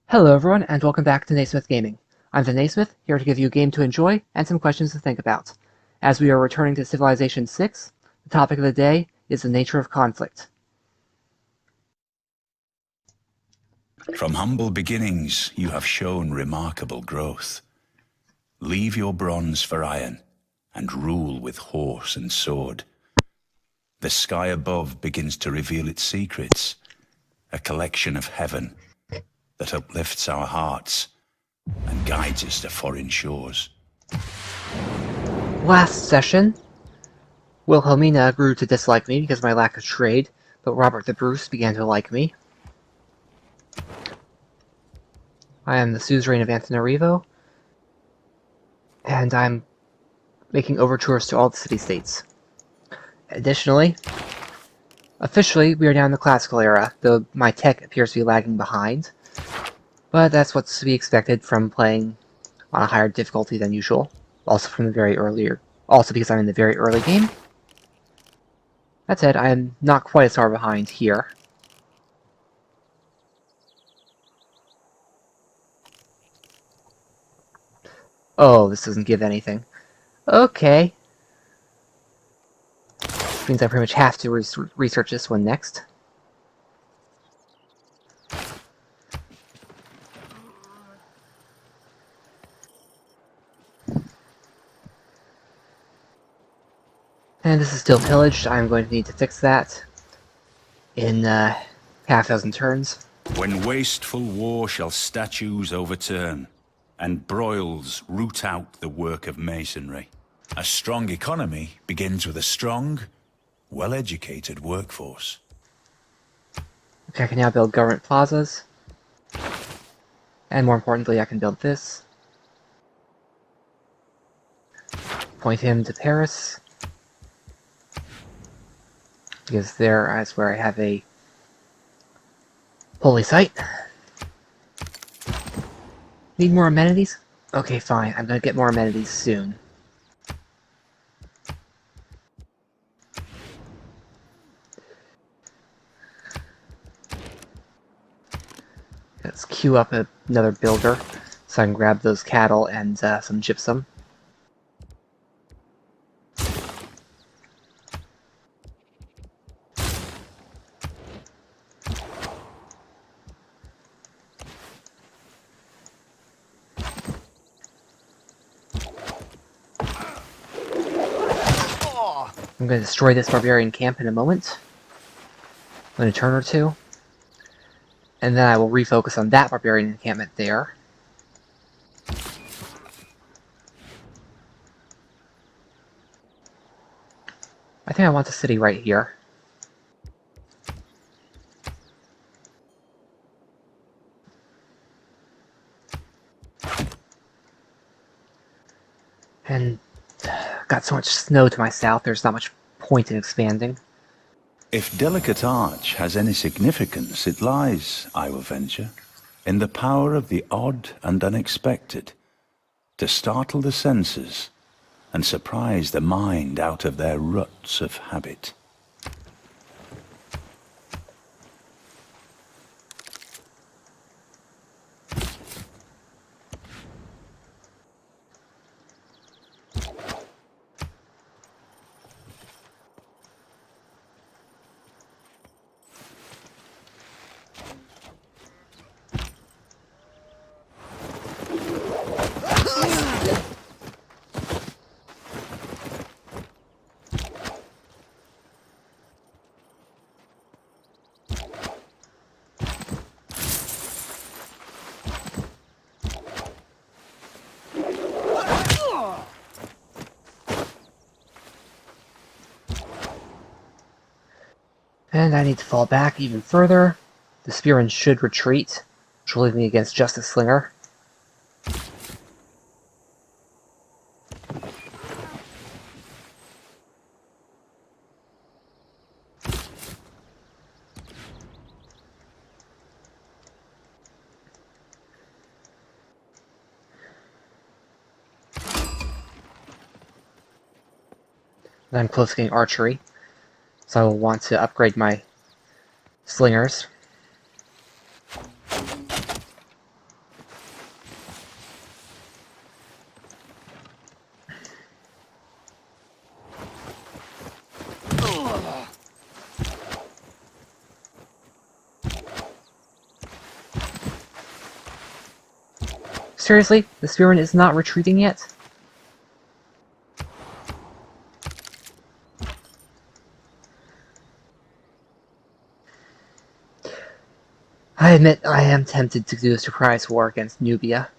Hello everyone, and welcome back to Naysmith Gaming. I'm the Naysmith, here to give you a game to enjoy and some questions to think about. As we are returning to Civilization 6, the topic of the day is the nature of conflict. From humble beginnings, you have shown remarkable growth. Leave your bronze for iron, and rule with horse and sword. The sky above begins to reveal its secrets, a collection of heaven that uplifts our hearts and guides us to foreign shores. Last session, Wilhelmina grew to dislike me because of my lack of trade, but Robert the Bruce began to like me. I am the suzerain of Antananarivo, and I'm making overtures to all the city-states. Additionally, officially, we are now in the classical era, though my tech appears to be lagging behind. But that's what's to be expected from playing on a higher difficulty than usual. Also because I'm in the very early game. That said, I am not quite as far behind here. Oh, this doesn't give anything. Okay. Means I pretty much have to research this one next. And this is still pillaged. I'm going to need to fix that in half a dozen turns. When wasteful war shall statues overturn, and broils root out the work of masonry. A strong economy begins with a strong, well-educated workforce. Okay, I can now build government plazas. And more importantly, I can build this. Point him to Paris. Because there is where I have a holy site. Need more amenities? Okay, fine. I'm gonna get more amenities soon. Let's queue up another builder so I can grab those cattle and some gypsum. I'm going to destroy this barbarian camp in a moment. In a turn or two. And then I will refocus on that barbarian encampment there. I think I want the city right here. And got so much snow to my south, there's not much point in expanding. If delicate arch has any significance, it lies, I will venture, in the power of the odd and unexpected, to startle the senses and surprise the mind out of their ruts of habit. And I need to fall back even further. The spearmen should retreat, which will leave me against just a slinger. And I'm close to getting archery, so I will want to upgrade my slingers. Seriously? The spearman is not retreating yet? I admit I am tempted to do a surprise war against Nubia,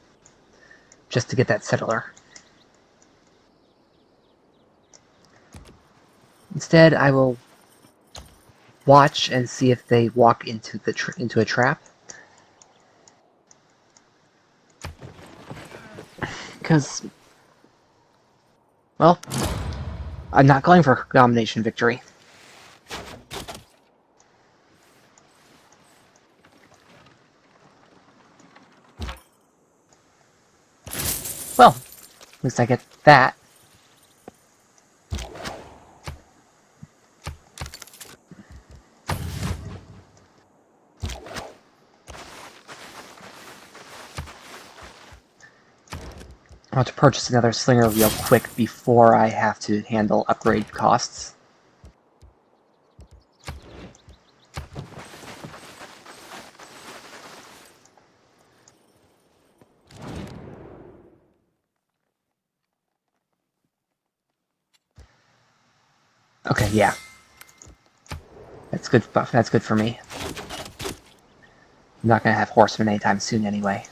just to get that settler. Instead, I will watch and see if they walk into a trap. Because, well, I'm not going for domination victory. Well, at least I get that. I want to purchase another slinger real quick before I have to handle upgrade costs. Okay, yeah. That's good. That's good for me. I'm not going to have horsemen anytime soon anyway.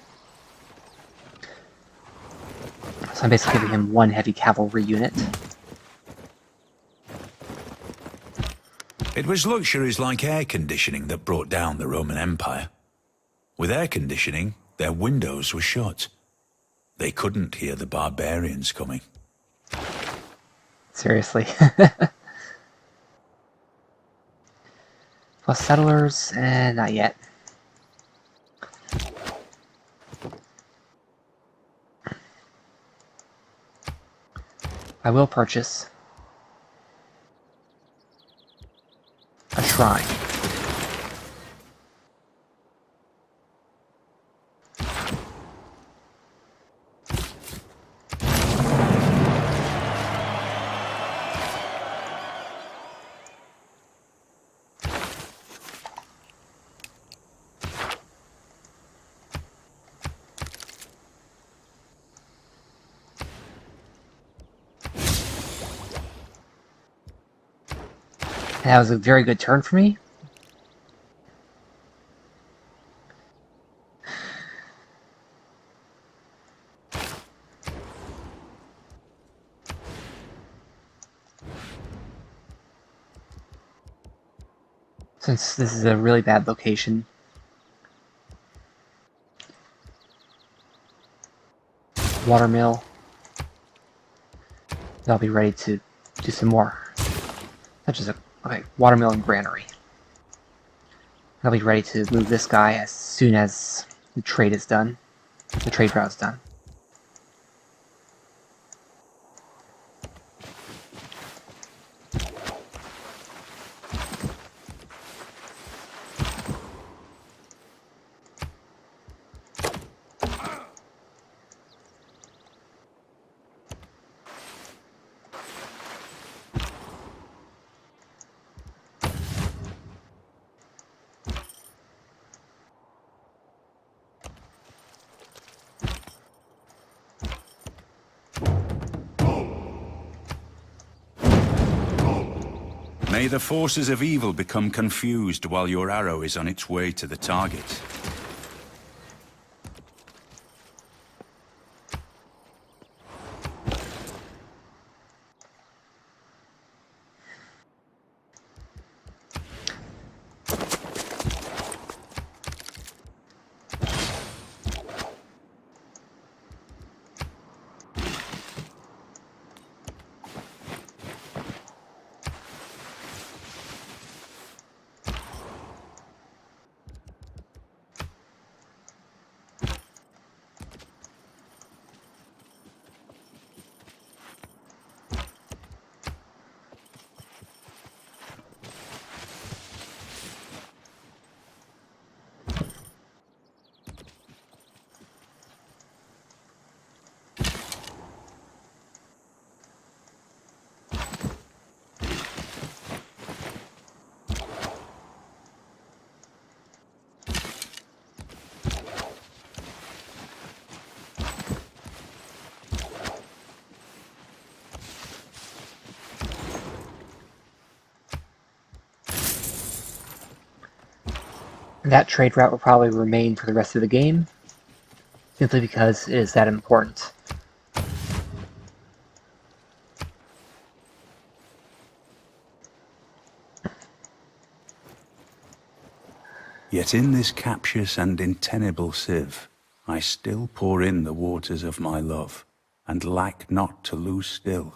So I'm basically giving him one heavy cavalry unit. It was luxuries like air conditioning that brought down the Roman Empire. With air conditioning, their windows were shut. They couldn't hear the barbarians coming. Seriously. Plus settlers, and not yet. I will purchase a shrine. And that was a very good turn for me. Since this is a really bad location. Watermill. I'll be ready to do some more. Such as okay, watermill and granary. I'll be ready to move this guy as soon as the trade is done. The trade route is done. May the forces of evil become confused while your arrow is on its way to the target. That trade route will probably remain for the rest of the game, simply because it is that important. Yet in this captious and untenable sieve, I still pour in the waters of my love, and lack not to lose still.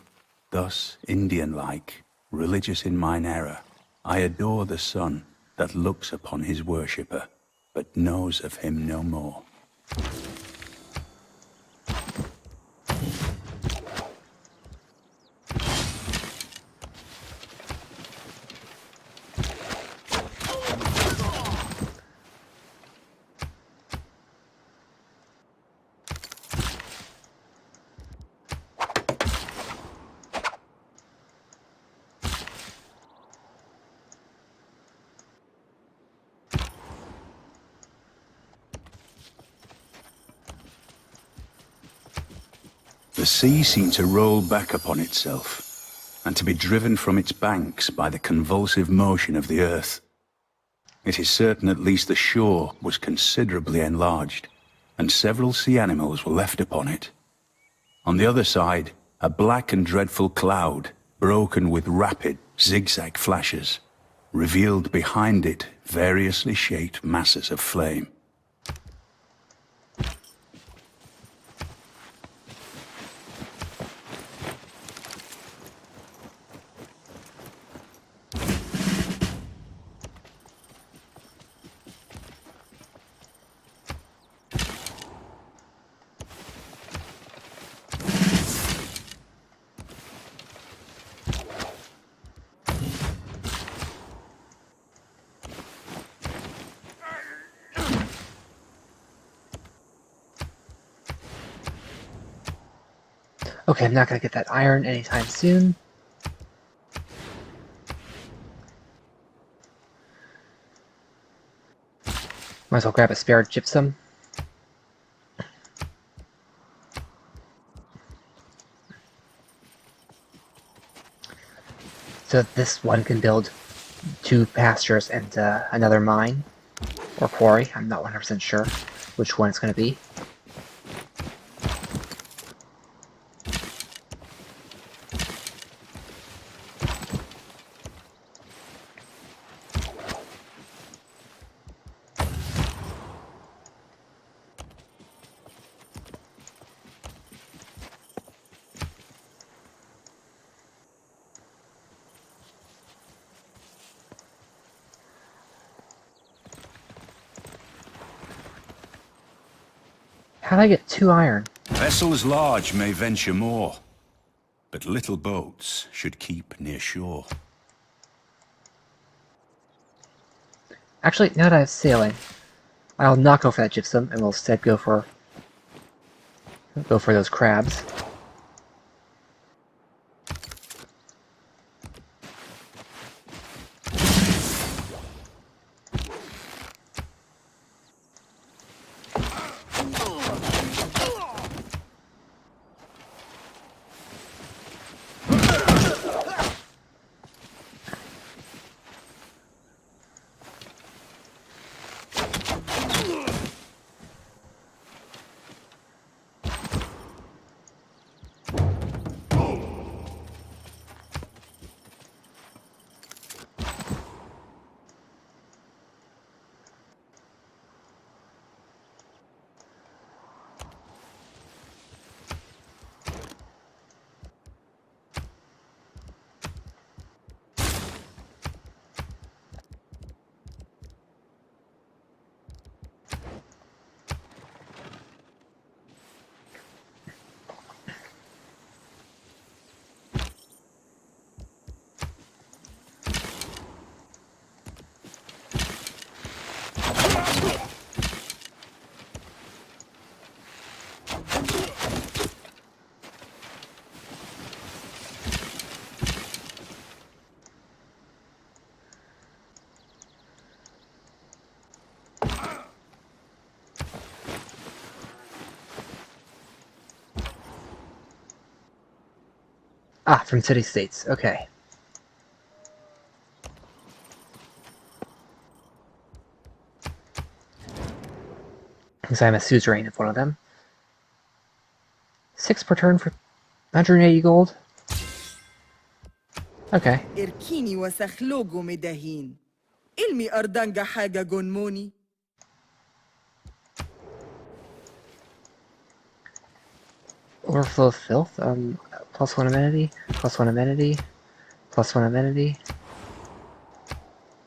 Thus, Indian-like, religious in mine error, I adore the sun that looks upon his worshipper, but knows of him no more. The sea seemed to roll back upon itself, and to be driven from its banks by the convulsive motion of the earth. It is certain at least the shore was considerably enlarged, and several sea animals were left upon it. On the other side, a black and dreadful cloud, broken with rapid, zigzag flashes, revealed behind it variously shaped masses of flame. Okay, I'm not going to get that iron anytime soon. Might as well grab a spare gypsum. So this one can build 2 pastures and another mine or quarry. I'm not 100% sure which one it's going to be. How did I get 2 iron? Vessels large may venture more, but little boats should keep near shore. Actually, now that I have sailing, I'll not go for that gypsum and will instead go for those crabs. Ah, from city-states. Okay. Because I'm a suzerain of one of them. 6 per turn for 180 gold. Okay. اركيني وسخلوجو مداهين. علمي أردنجا حاجة جونموني. Overflow of filth. +1 amenity. +1 amenity. +1 amenity.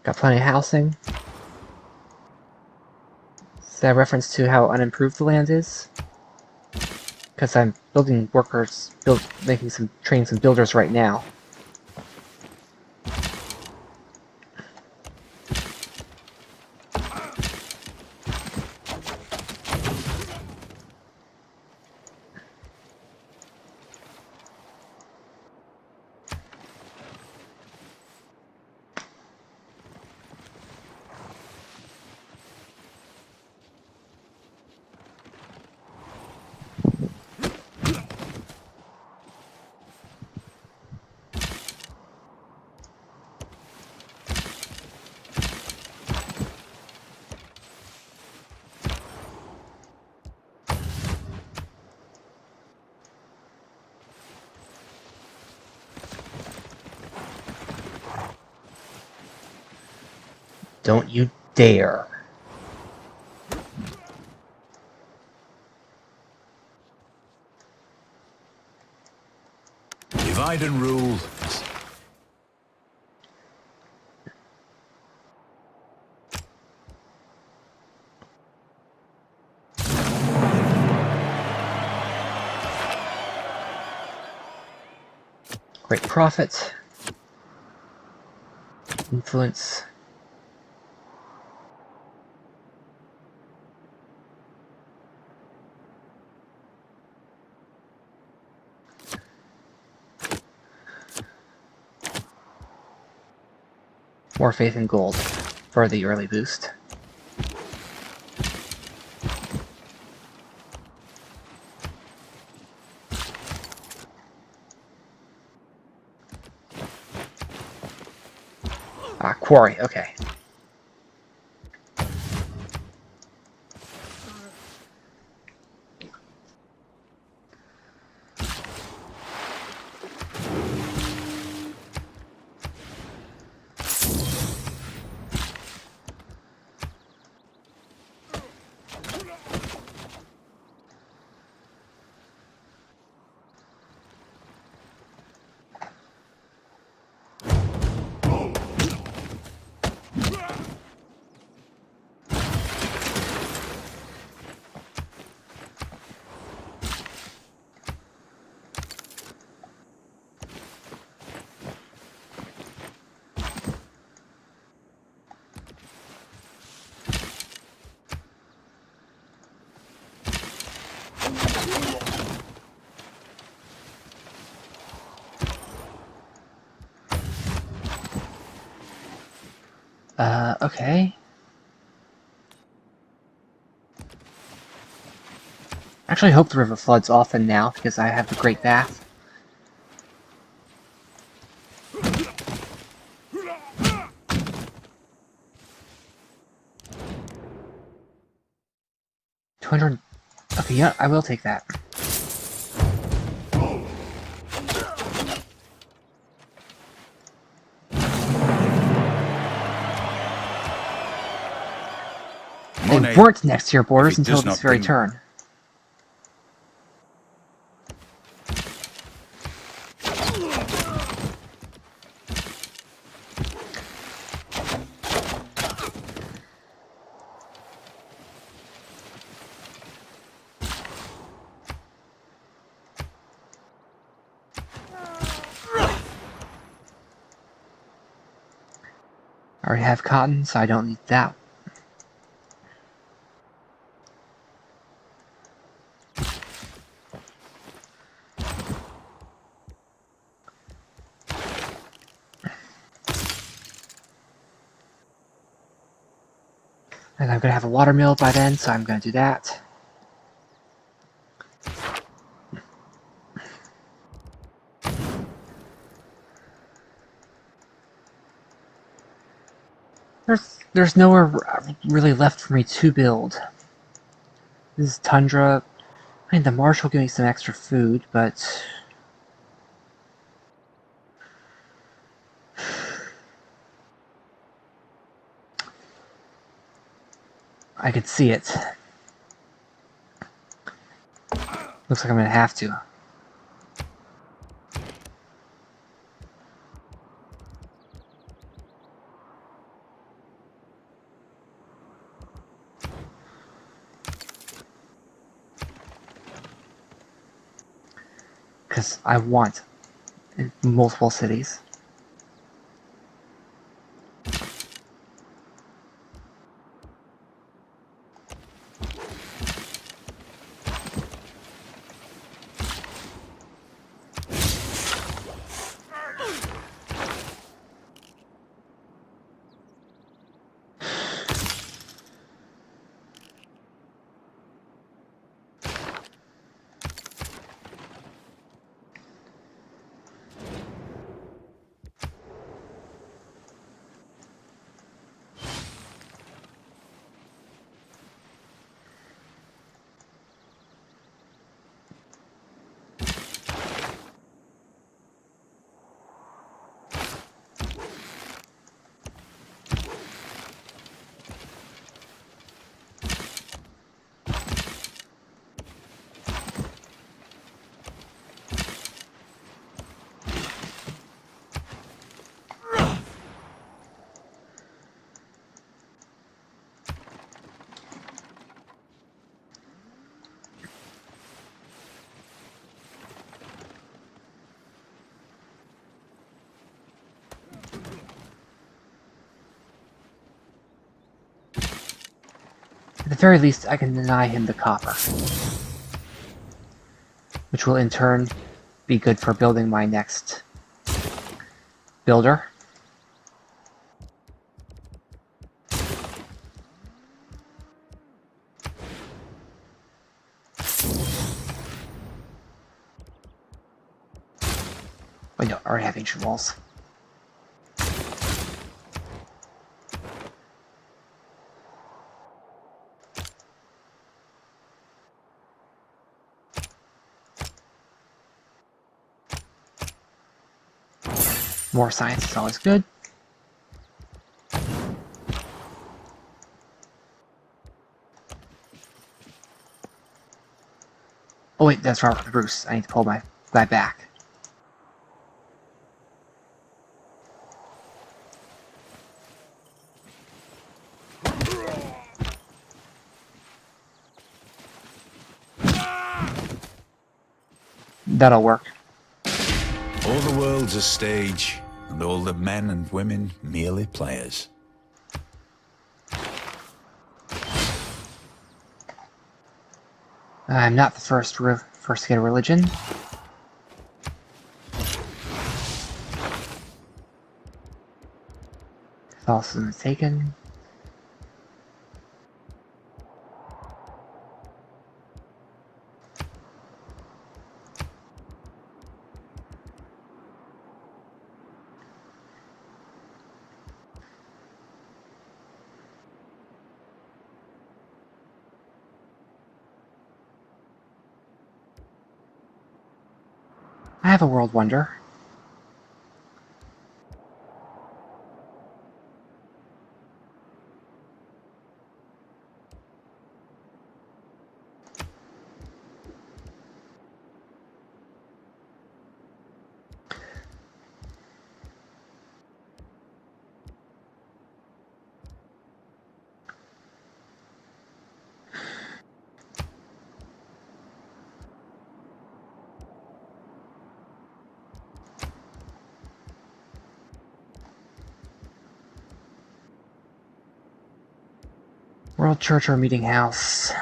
Got plenty of housing. Is that a reference to how unimproved the land is? Because I'm building workers, training some builders right now. Don't you dare. Divide and rule. Great profit. Influence. More faith in gold for the early boost. Ah, quarry, okay. Okay. Actually, I hope the river floods often now, because I have the Great Bath. $200. Okay, yeah, I will take that. They weren't next to your borders until this very turn. I already have cotton, so I don't need that. And I'm gonna have a water mill by then, so I'm gonna do that. There's nowhere really left for me to build. This is tundra. I mean, the marshal gave me some extra food, but I could see it. Looks like I'm gonna have to. Because I want multiple cities. At the very least, I can deny him the copper, which will in turn be good for building my next builder. Wait, no, I already have ancient walls. More science is always good. Oh wait, that's Robert Bruce. I need to pull my guy back. That'll work. All the world's a stage, and all the men and women merely players. I'm not the first to get a religion. Catholicism is taken. I have a world wonder. World Church or Meeting House.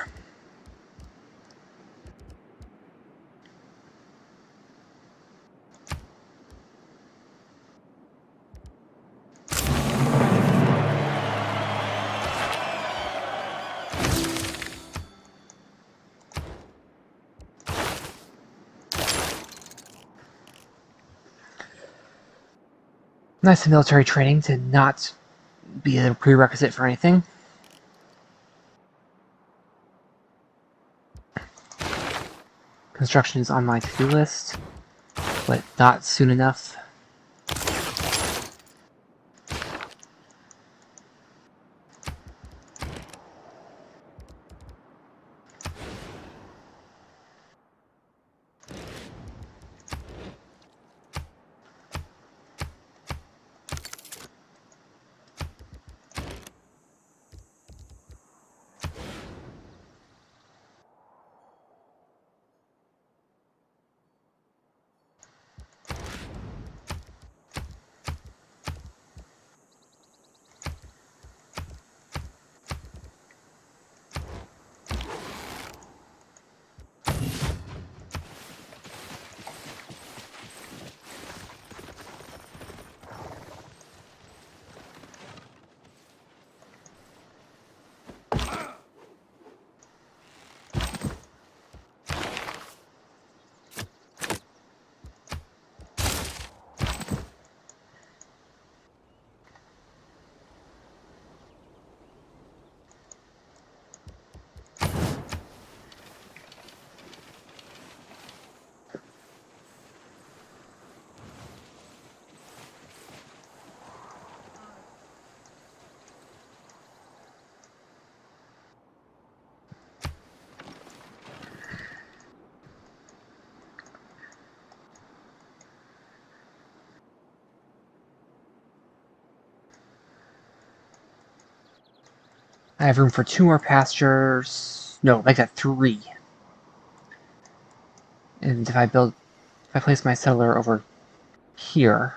Nice military training to not be a prerequisite for anything. Construction is on my to-do list, but not soon enough. I have room for 2 more pastures. No, make that 3. And if I place my settler over here,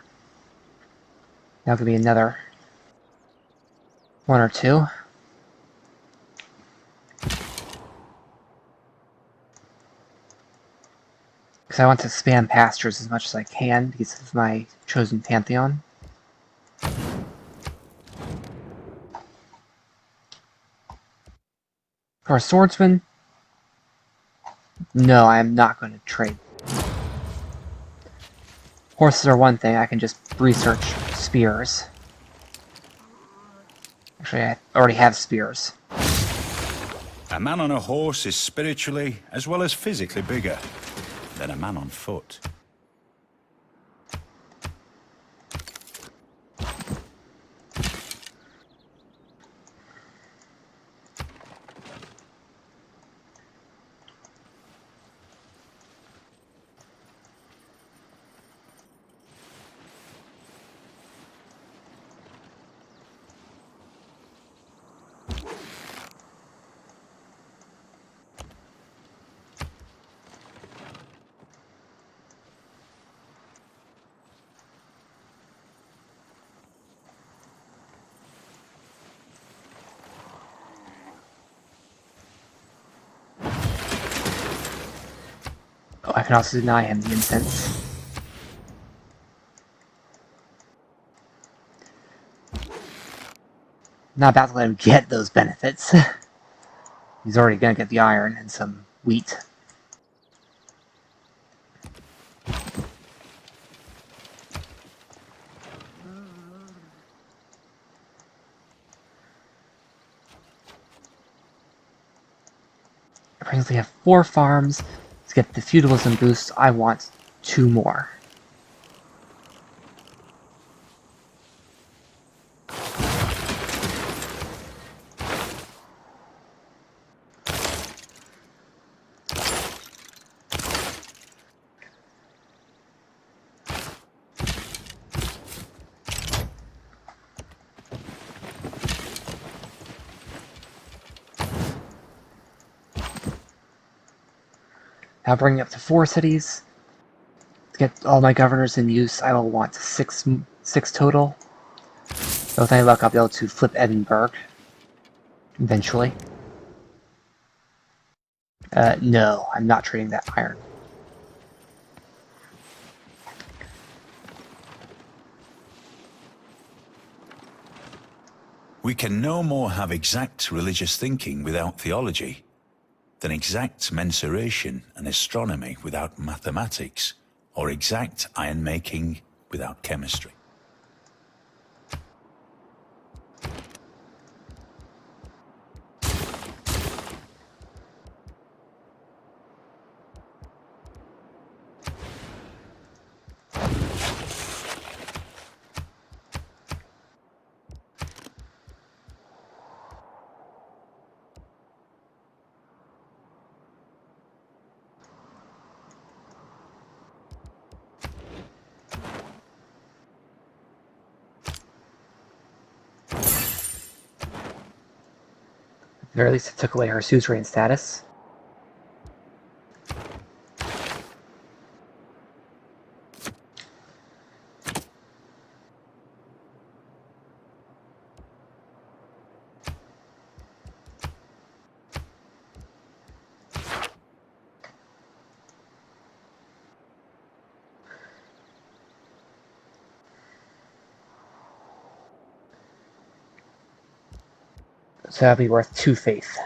that could be another 1 or 2. Because I want to spam pastures as much as I can because of my chosen pantheon. For a swordsman, no, I am not going to trade. Horses are one thing, I can just research spears. Actually, I already have spears. A man on a horse is spiritually as well as physically bigger than a man on foot. Oh, I can also deny him the incense. Not about to let him get those benefits. He's already gonna get the iron and some wheat. I presently have 4 farms. To get the feudalism boost, I want 2 more. Now bringing up to 4 cities. To get all my governors in use, I will want 6 total. So with any luck, I'll be able to flip Edinburgh eventually. No, I'm not trading that iron. We can no more have exact religious thinking without theology than exact mensuration and astronomy without mathematics, or exact iron-making without chemistry. Or at least it took away her suzerain status. So that'd be worth 2 faith.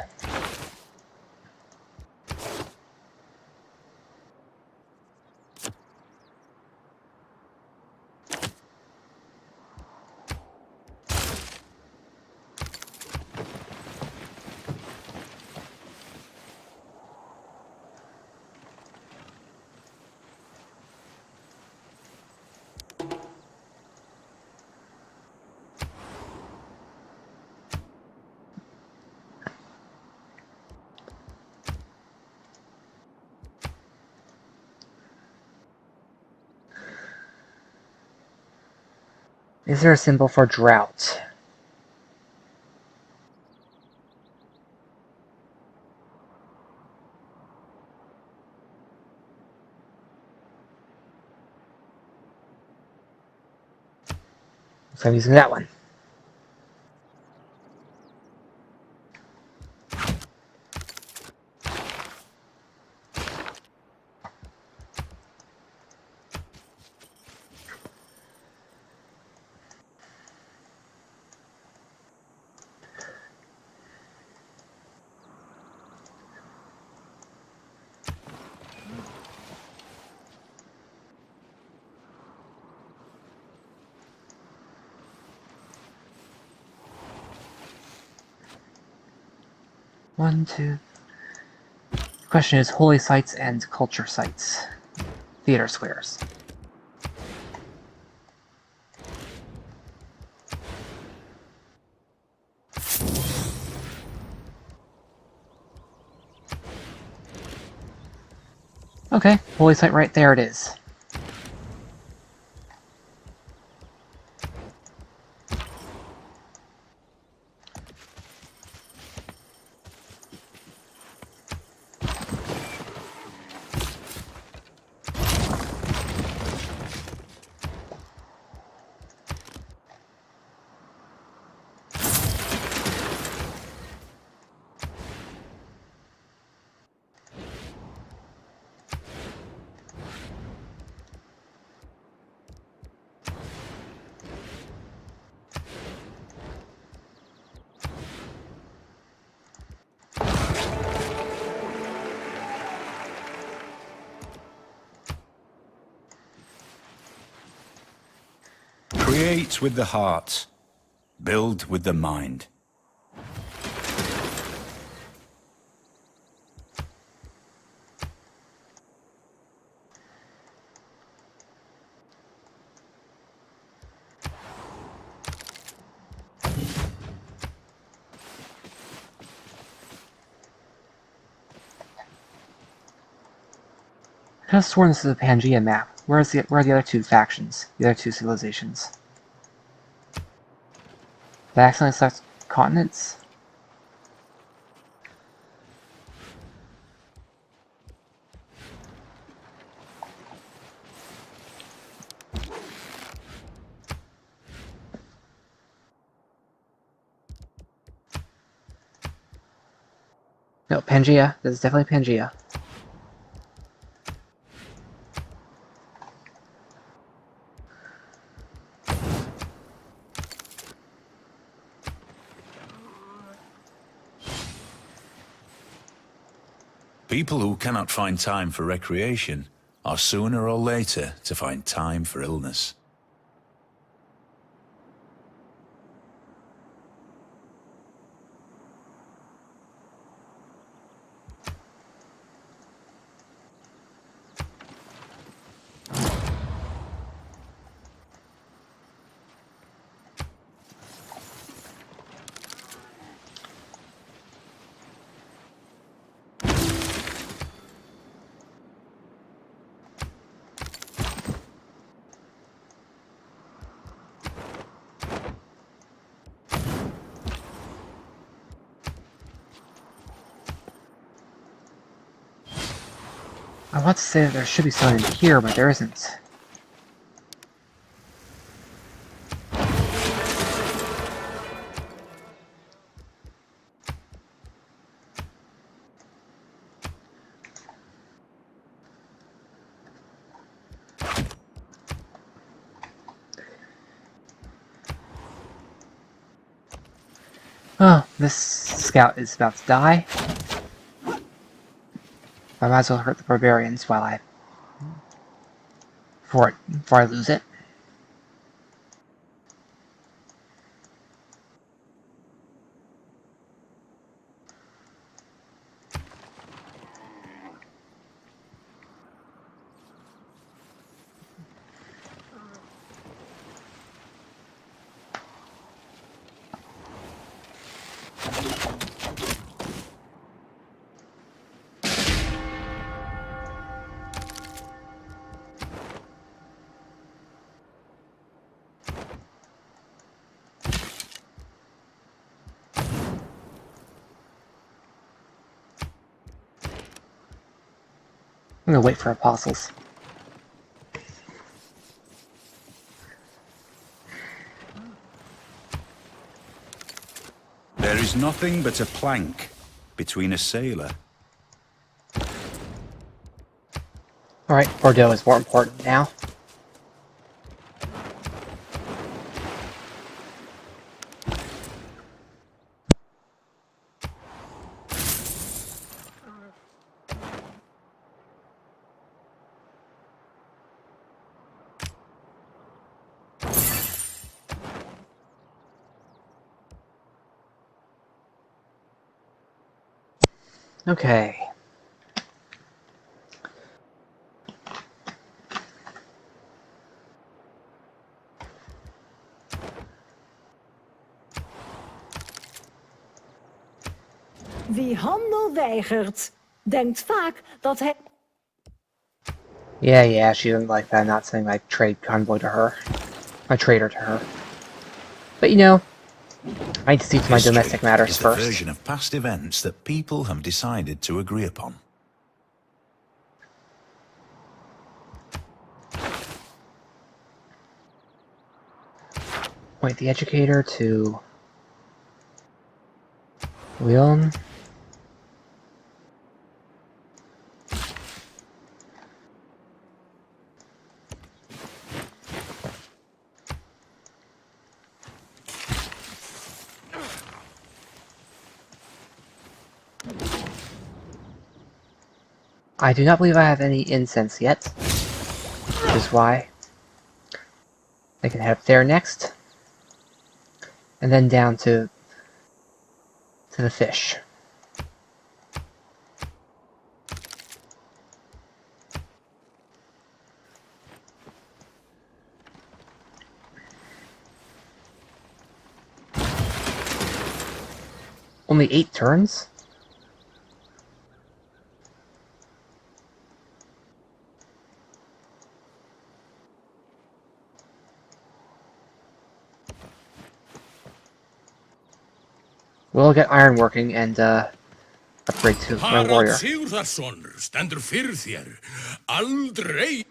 Is there a symbol for drought? So I'm using that one. One, two. The question is holy sites and culture sites. Theater squares. Okay, holy site right there it is. Create with the heart. Build with the mind. I could have sworn this is a Pangea map. Where are the other 2 factions? The other 2 civilizations? Did I accidentally select continents? No, Pangea. This is definitely Pangea. People who cannot find time for recreation are sooner or later to find time for illness. I want to say that there should be someone in here, but there isn't. Oh, this scout is about to die. I might as well hurt the barbarians before I lose it. I'm gonna wait for apostles. There is nothing but a plank between a sailor. Alright, Bordeaux is more important now. Okay. Wie handel weigert, denkt vaak dat hij... Yeah, she doesn't like that. I'm not saying like trade convoy to her. My traitor to her. But you know, I need to see to my domestic matters is the first. version of past events that people have decided to agree upon. Point the educator to Leon. I do not believe I have any incense yet, which is why I can head up there next, and then down to the fish. Only 8 turns? We'll get iron working and upgrade to my warrior. Sigurðarson stendur fyrir þér. Aldrei.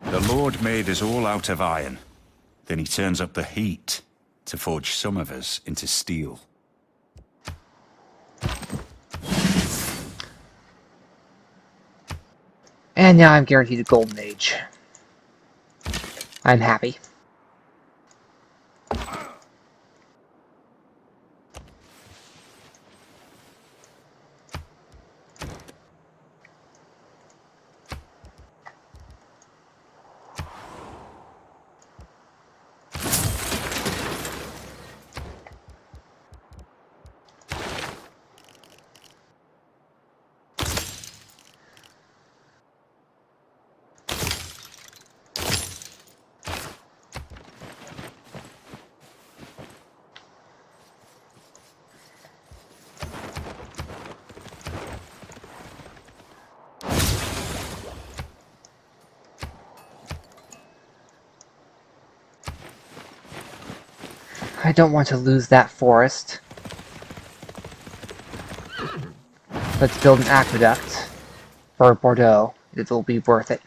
The Lord made us all out of iron. Then he turns up the heat to forge some of us into steel. And now I'm guaranteed a golden age. I'm happy. I don't want to lose that forest. Let's build an aqueduct for Bordeaux. It'll be worth it.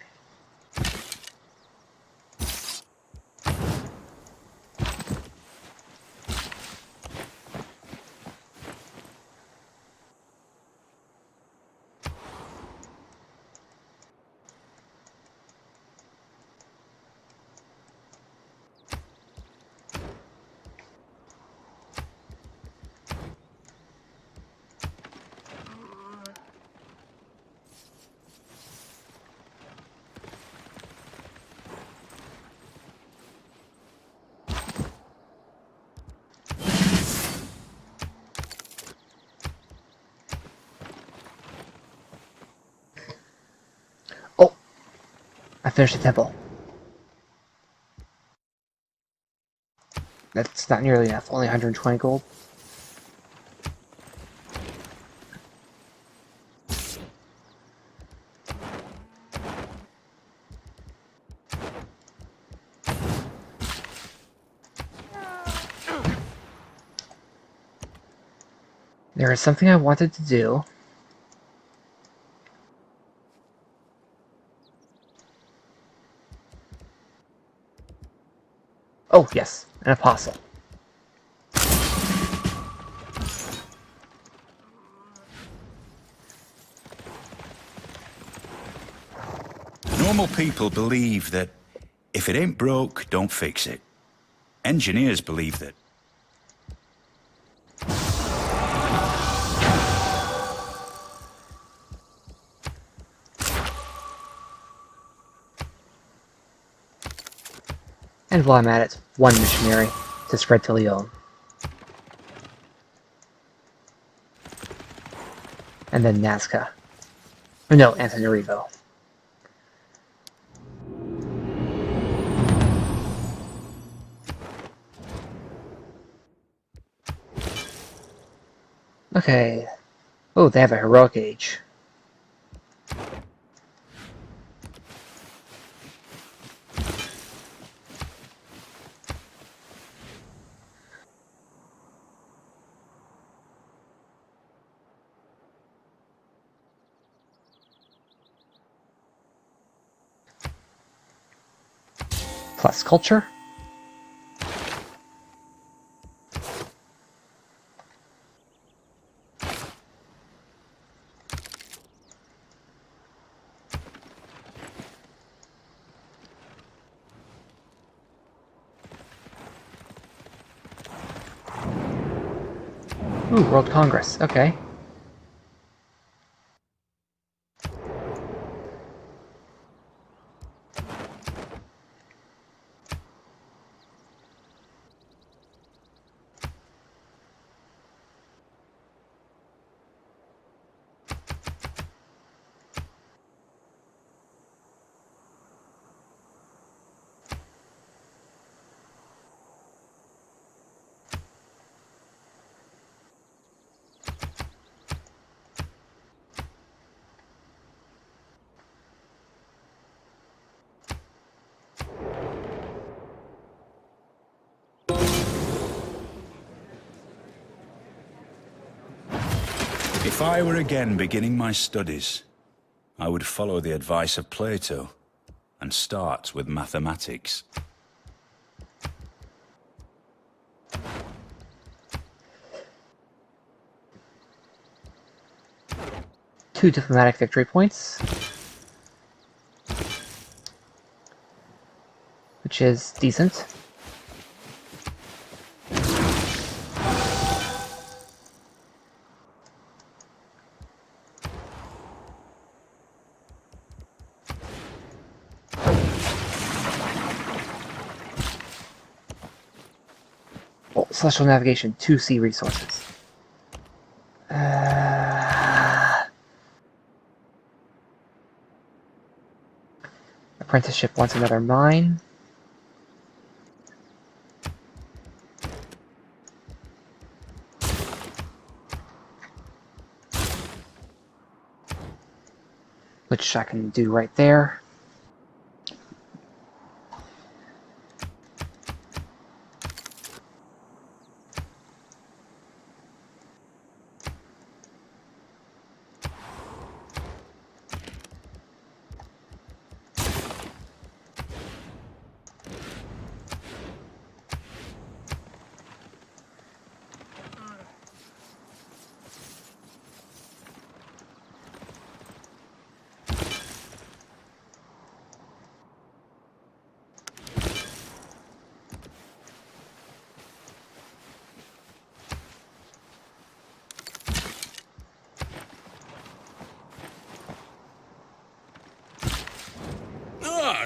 Oh! I finished the temple. That's not nearly enough. Only 120 gold. There is something I wanted to do. Oh, yes. An apostle. Normal people believe that if it ain't broke, don't fix it. Engineers believe that. And while I'm at it, one missionary to spread to Lyon. And then Nazca. Oh, no, Antananarivo. Okay. Oh, they have a heroic age. Plus culture. Ooh, World Congress. Okay. If I were again beginning my studies, I would follow the advice of Plato and start with mathematics. Two diplomatic victory points. Which is decent. Oh, celestial navigation, 2 sea resources. Apprenticeship wants another mine. Which I can do right there.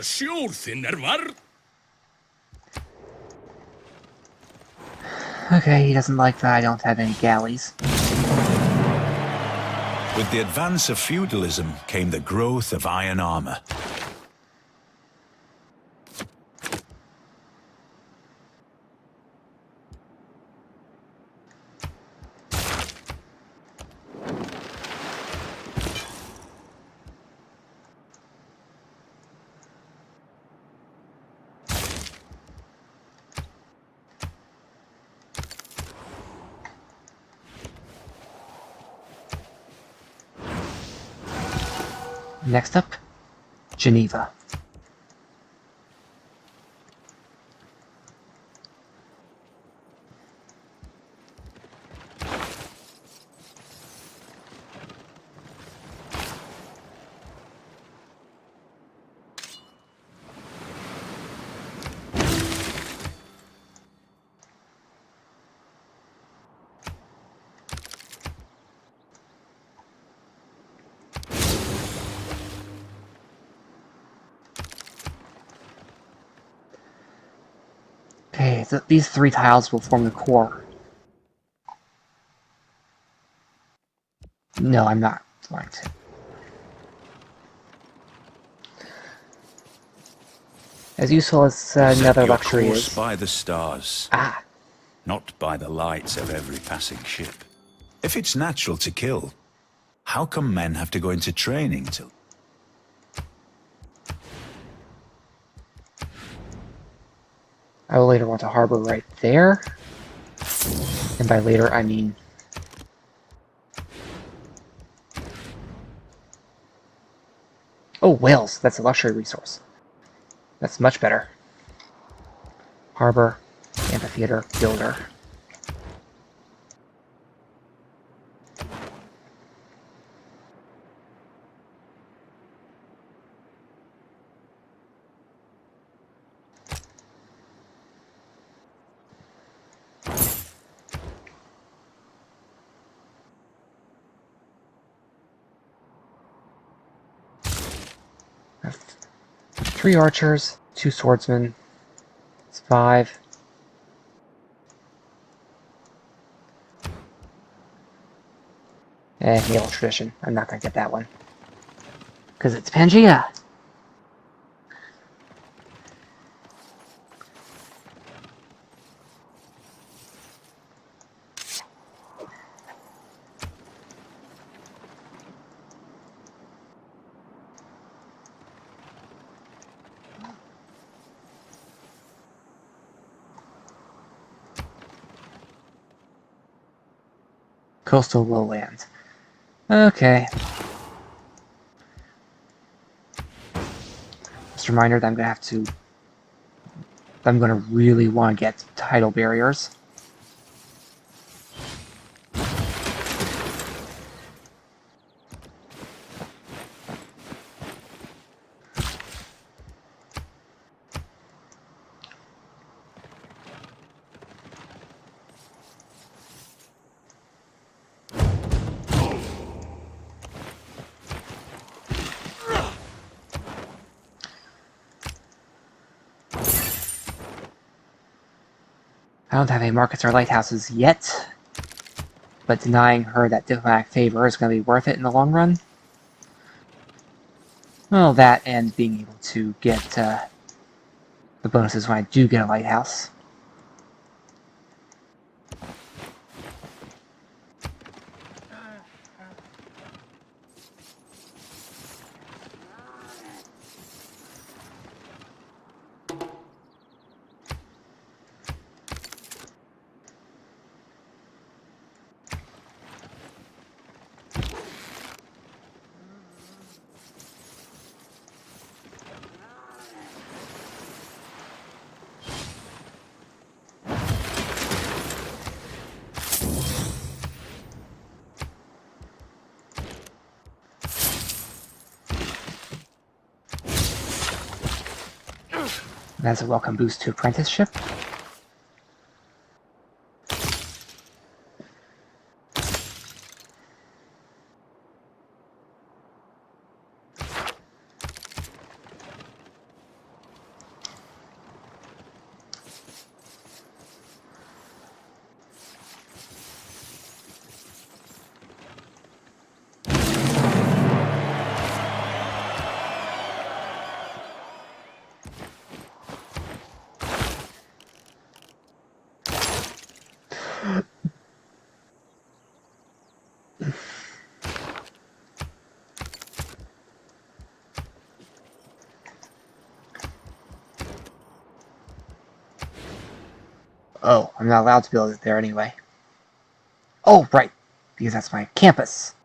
sjór þinn vart. Okay, he doesn't like that I don't have any galleys. With the advance of feudalism came the growth of iron armor. Next up, Geneva. Okay, so these 3 tiles will form the core. No, I'm not going to. As useful as another Set your luxury course is. by the stars, not by the lights of every passing ship. If it's natural to kill, how come men have to go into training to... I will later want a harbor right there. And by later, I mean... Oh, whales! That's a luxury resource. That's much better. Harbor, amphitheater, builder. I have 3 archers, 2 swordsmen. It's 5. Naval tradition. I'm not gonna get that one. Because it's Pangea! Coastal lowland. Okay. Just a reminder that I'm gonna really want to get tidal barriers. I don't have any markets or lighthouses yet, but denying her that diplomatic favor is going to be worth it in the long run. Well, that and being able to get the bonuses when I do get a lighthouse. That's a welcome boost to apprenticeship. Oh, I'm not allowed to build it there anyway. Oh, right, because that's my campus.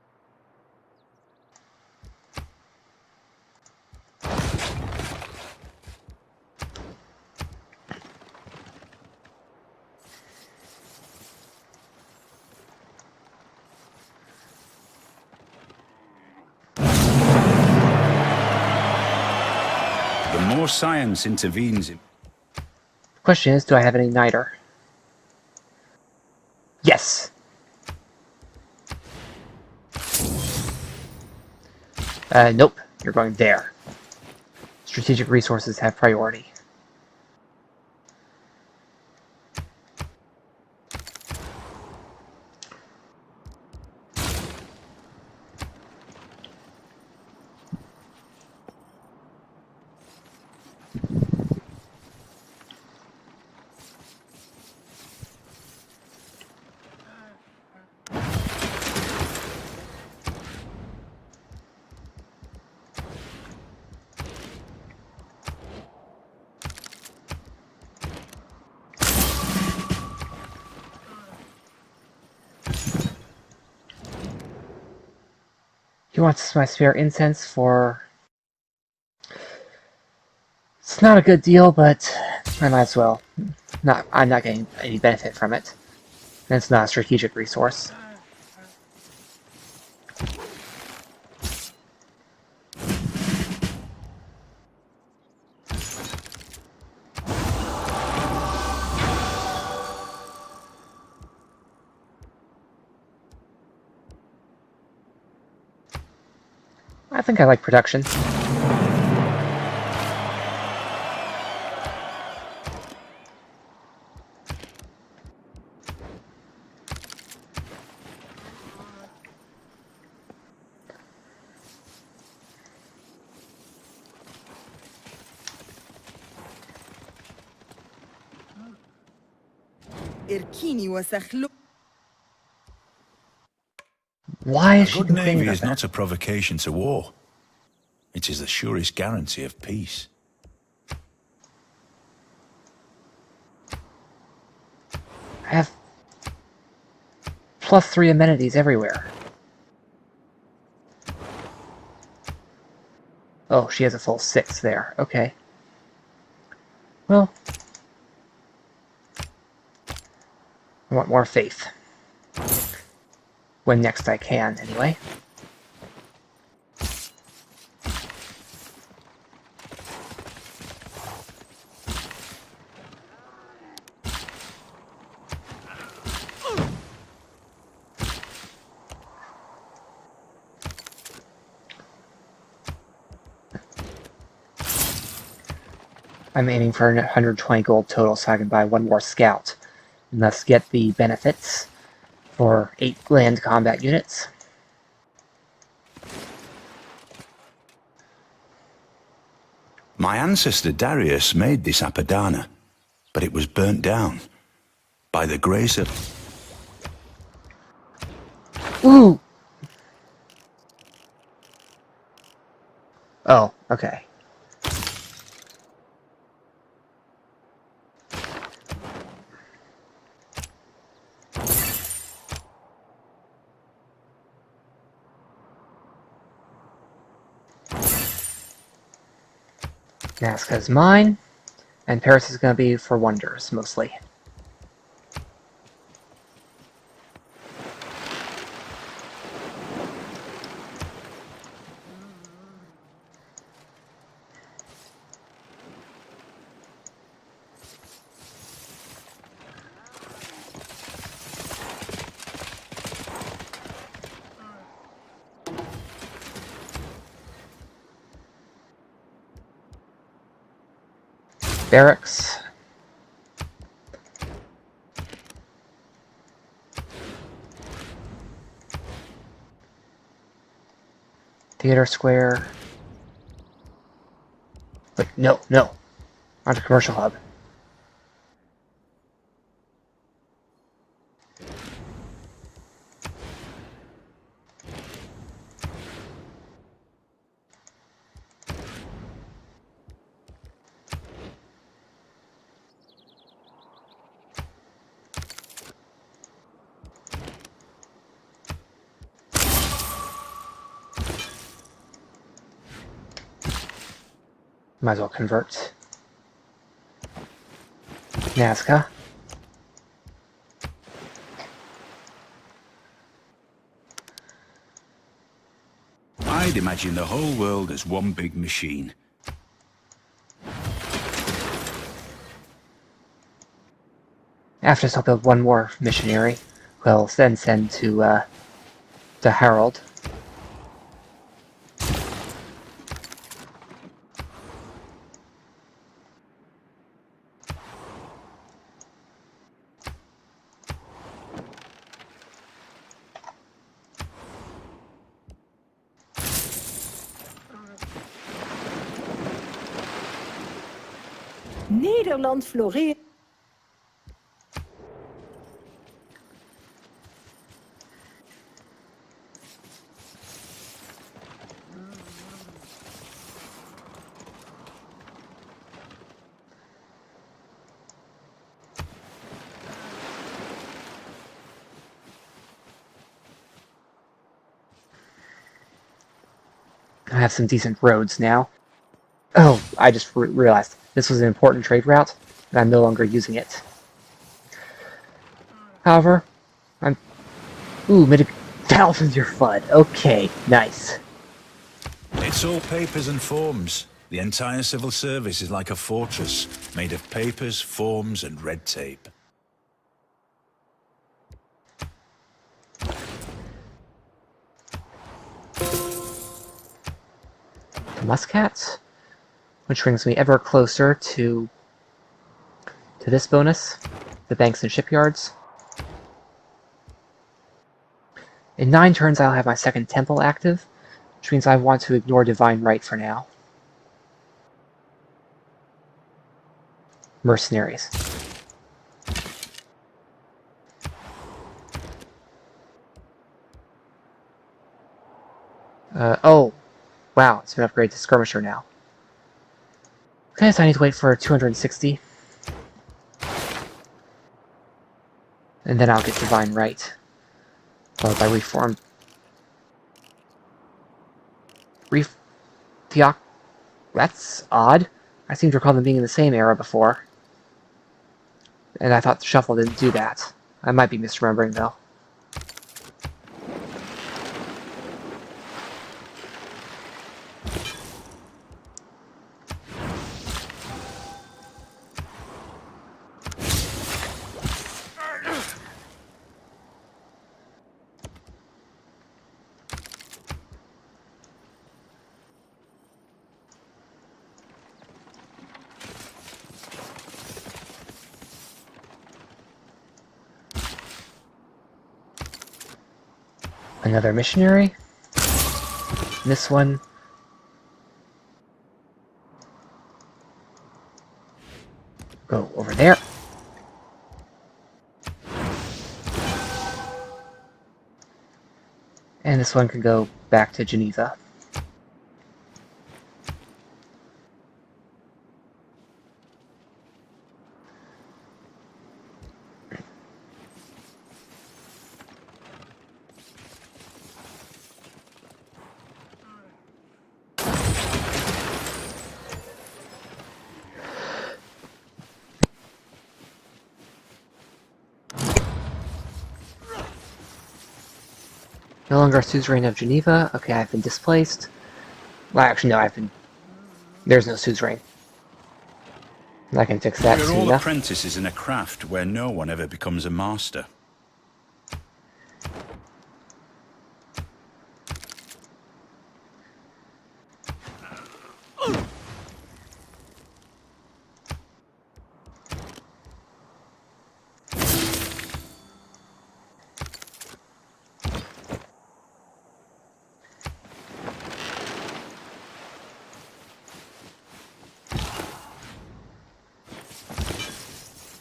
The more science intervenes in... The question is, do I have an igniter? Yes! Nope. You're going there. Strategic resources have priority. He wants my spare incense for... It's not a good deal, but I might as well. I'm not getting any benefit from it. And it's not a strategic resource. I think I like production. إركيني وسخلو. Why A is she good navy complaining is about not that? a provocation to war. It is the surest guarantee of peace. I have +3 amenities everywhere. Oh, she has a full 6 there. Okay. Well, I want more faith. When next I can, anyway. I'm aiming for 120 gold total so I can buy one more scout, and thus get the benefits for 8 land combat units. My ancestor Darius made this Apadana, but it was burnt down. By the grace of... Ooh! Oh, okay. Nazca is mine, and Paris is going to be for wonders, mostly. Barracks. Theater Square. Wait, no, no. Onto Commercial Hub. Might as well convert. Nazca. I'd imagine the whole world as one big machine. After this, I'll build one more missionary, who I'll then send to Harold. Nederland floreert. I have some decent roads now. Oh, I just realized this was an important trade route, and I'm no longer using it. However, I'm... Ooh, thousands your FUD. Okay, nice. It's all papers and forms. The entire civil service is like a fortress, made of papers, forms, and red tape. The Muscats, which brings me ever closer to this bonus, the banks and shipyards. In 9 turns, I'll have my second temple active, which means I want to ignore divine right for now. Mercenaries. Oh, wow, it's been upgraded to skirmisher now. Okay, so I need to wait for 260. And then I'll get divine right. Followed by reformed. That's odd. I seem to recall them being in the same era before. And I thought the shuffle didn't do that. I might be misremembering though. Another missionary. This one. Go over there. And this one can go back to Geneva. No longer suzerain of Geneva. Okay, I've been displaced. Well, actually, no, there's no suzerain. I can fix that We're soon all enough. apprentices in a craft where no one ever becomes a master.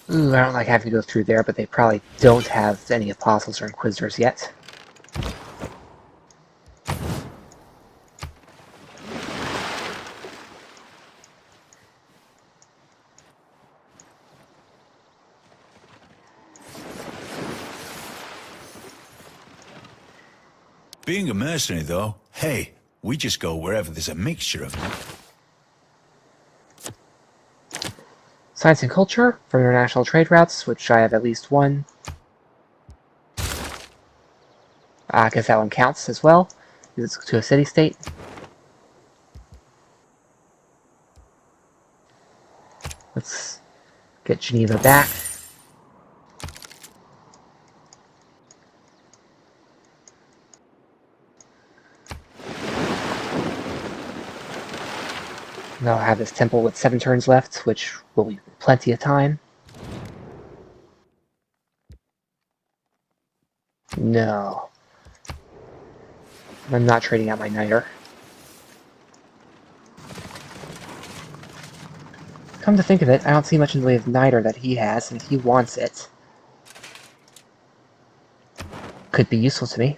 Ooh, I don't like having to go through there, but they probably don't have any apostles or inquisitors yet. Being a mercenary, though, hey, we just go wherever there's a mixture of them. Science and culture for international trade routes, which I have at least one. I guess that one counts as well. It's to a city-state. Let's get Geneva back. Now I'll have this temple with 7 turns left, which will be plenty of time. No. I'm not trading out my Niter. Come to think of it, I don't see much in the way of Niter that he has, and if he wants it, could be useful to me.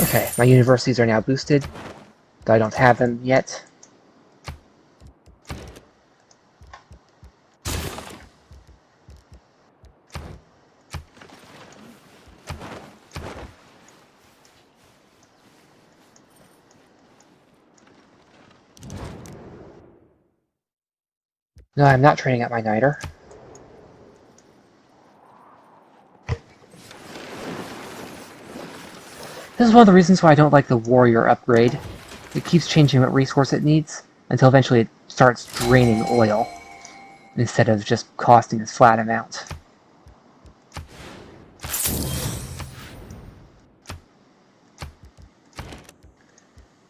Okay, my universities are now boosted, though I don't have them yet. No, I'm not trading out my Niter. This is one of the reasons why I don't like the warrior upgrade. It keeps changing what resource it needs, until eventually it starts draining oil, instead of just costing this flat amount.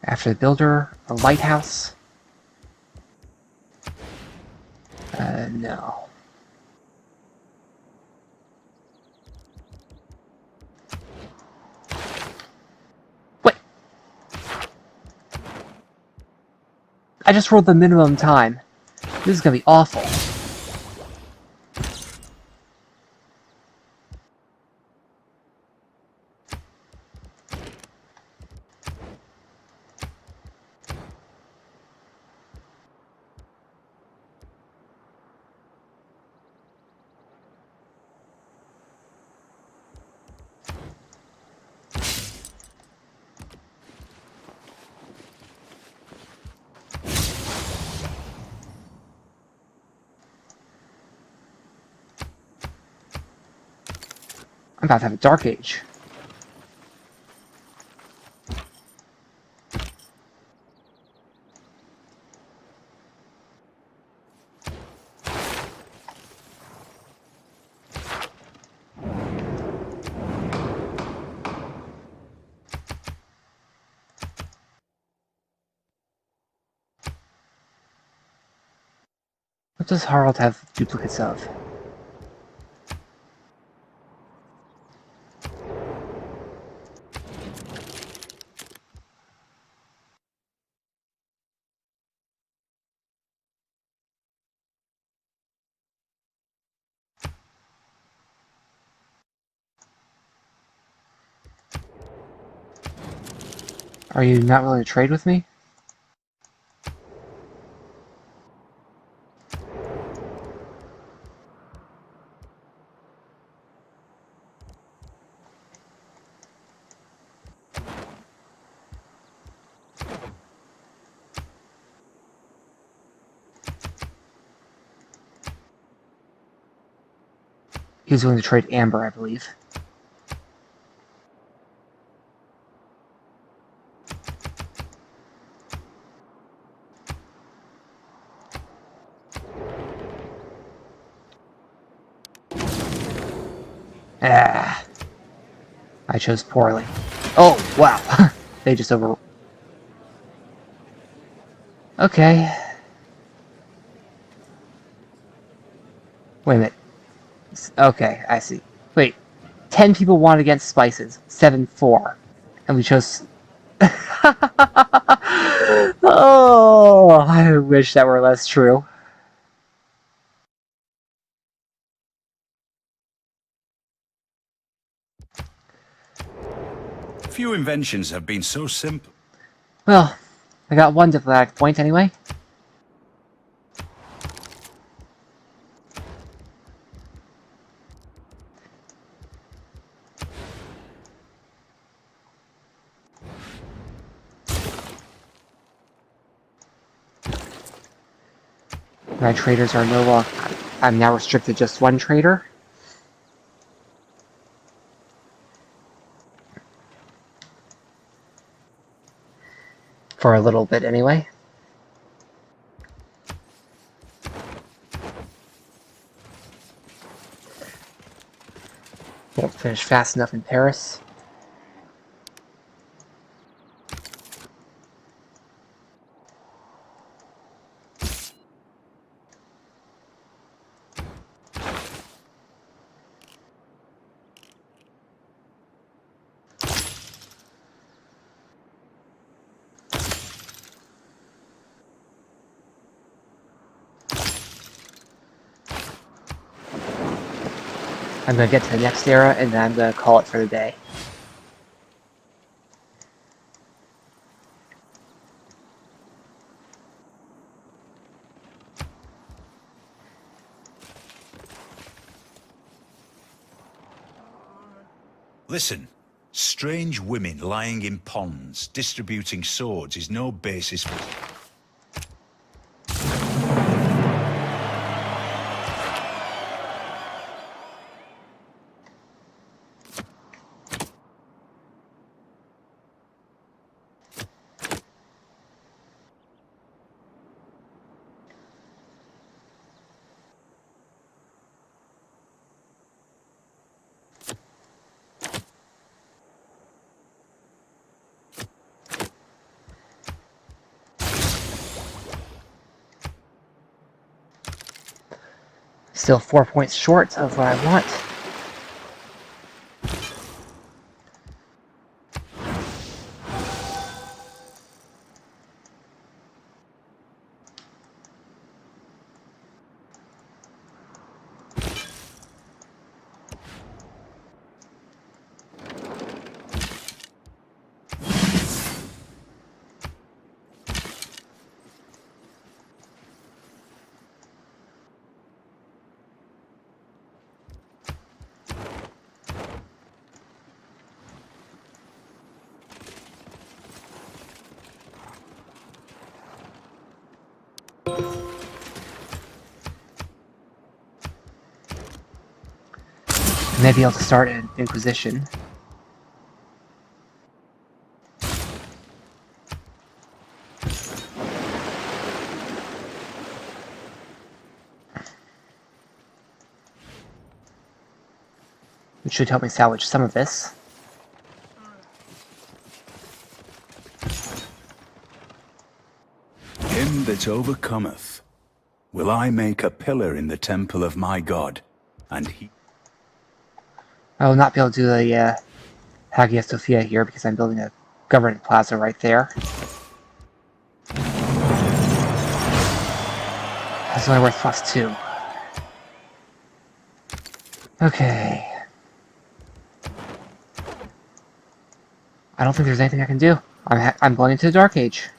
After the builder, a lighthouse. No. Wait! I just rolled the minimum time. This is gonna be awful. I'm about to have a dark age. What does Harald have duplicates of? Are you not willing to trade with me? He was willing to trade Amber, I believe. Ah, I chose poorly. Oh, wow. They just over... Okay. Wait a minute. Okay, I see. Wait. 10 people wanted against spices. 7-4. And we chose... Oh, I wish that were less true. Few inventions have been so simple. Well, I got one diplomatic point anyway. My traders are no longer... I'm now restricted to just one trader. For a little bit, anyway. Won't finish fast enough in Paris. I'm going to get to the next era, and then I'm going to call it for the day. Listen, strange women lying in ponds, distributing swords is no basis for... Still 4 points short of what I want. Maybe I'll start an Inquisition. Which should help me salvage some of this. Him that overcometh, will I make a pillar in the temple of my God, and he... I will not be able to do the Hagia Sophia here because I'm building a government plaza right there. That's only worth +2. Okay. I don't think there's anything I can do. I'm going into the Dark Age.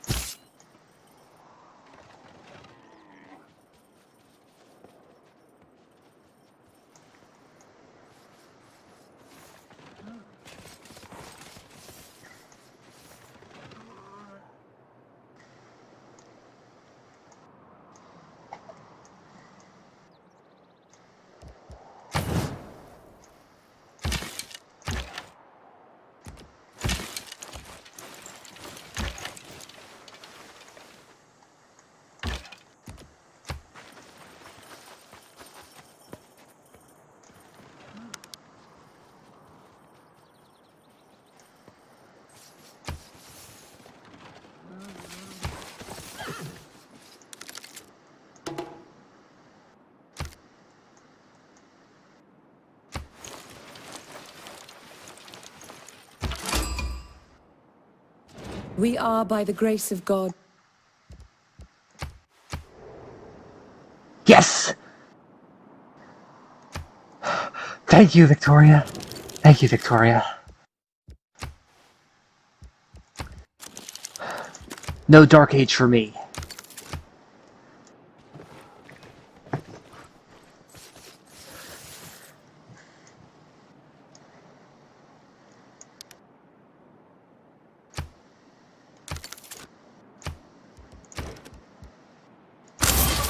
We are by the grace of God. Yes! Thank you, Victoria. Thank you, Victoria. No Dark Age for me.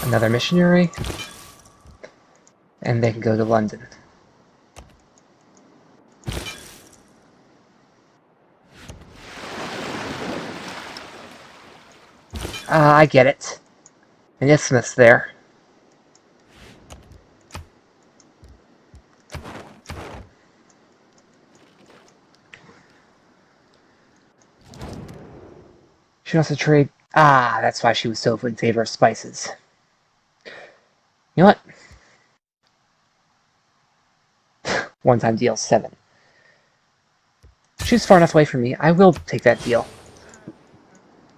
Another missionary. And they can go to London. I get it. An isthmus there. She wants to trade... Ah, that's why she was so in favor of spices. You know what? One-time deal, 7. She's far enough away from me. I will take that deal.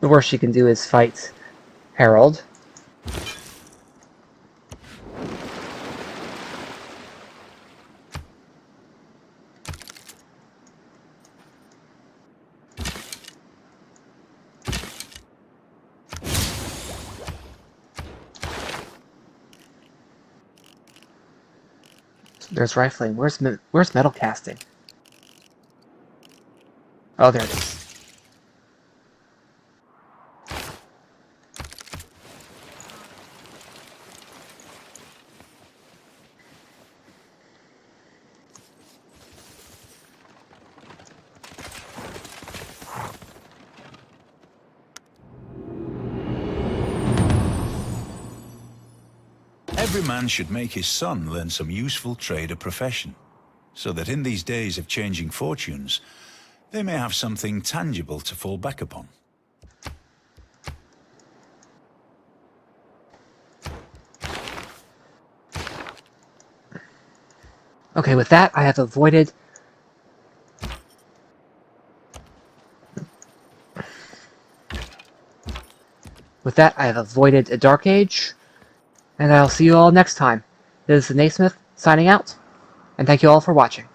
The worst she can do is fight Harold. There's rifling. Where's metal casting? Oh, there it is. Every man should make his son learn some useful trade or profession, so that in these days of changing fortunes, they may have something tangible to fall back upon. Okay, with that, I have avoided... With that, I have avoided a Dark Age, and I'll see you all next time. This is Naysmith, signing out, and thank you all for watching.